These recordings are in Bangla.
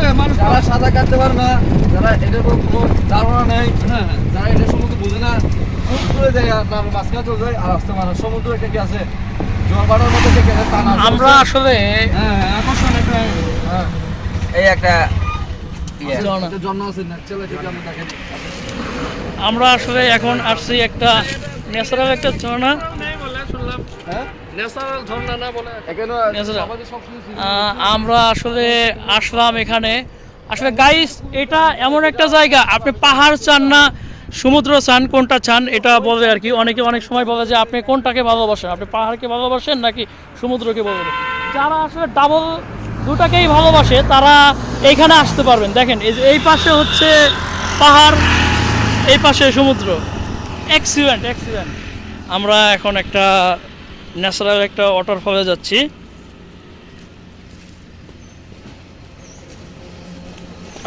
যারা সাঁতার কাটতে পারে না, যারা এটার কোনো ধারণা নেই, যারা এটা সমুদ্র বুঝে না, খুব দূরে যায় তার মাঝখানে চলে যায় আর আসতে পারে। সমুদ্র একটা কি আছে, জলবাটার মধ্যে থেকে টানা। আমরা আসলে আকর্ষণ একটা এই একটা জন্য আছে ন্যাচারাল থেকে আমরা দেখেন। আমরা আসলে এখন আসছি একটা ন্যাচারাল একটা ঝর্ণা। ন্যাচারাল ঝর্ণা না বলে এখানে Natural। আমাদের সবকিছু আমরা আসলে আসলাম এখানে। আসলে গাইস, এটা এমন একটা জায়গা, আপনি পাহাড় চান না সমুদ্র চান, কোনটা চান এটা বলে আর কি। অনেকে অনেক সময় বলে যে আপনি কোনটাকে ভালোবাসেন, আপনি পাহাড়কে ভালোবাসেন নাকি সমুদ্রকে ভালোবাসেন। যারা আসলে ডাবল দুটাকেই ভালোবাসে তারা এইখানে আসতে পারবেন। দেখেন এই পাশে হচ্ছে পাহাড়, এই পাশে সমুদ্র। Excellent excellent. আমরা এখন একটা ন্যাচারাল একটা ওয়াটারফলে যাচ্ছি।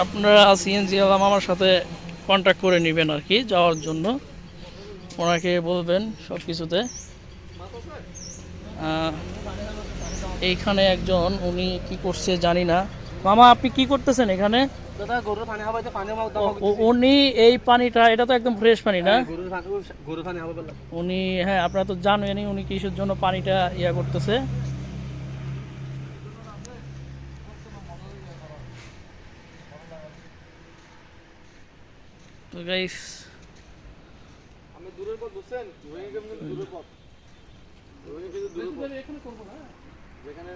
আপনারা সিএনজি আলাম আমার সাথে কন্ট্যাক্ট করে নেবেন আর কি যাওয়ার জন্য, ওনাকে বলবেন সব কিছুতে। এইখানে একজন উনি কি করছে জানি না। মামা আপনি কি করতেছেন এখানে? উনি এই পানিটা, এটা তো একদম ফ্রেশ পানি না? উনি, হ্যাঁ আপনারা তো জানেনই উনি কিসের জন্য পানিটা ইয়া করতেছে। তো গাইস, আমি দূরের পথ বুঝছেন, রোহিঙ্গা কেমন দূরের পথ, রোহিঙ্গা কিন্তু দূরের পথ, এখানে করব না, যেখানে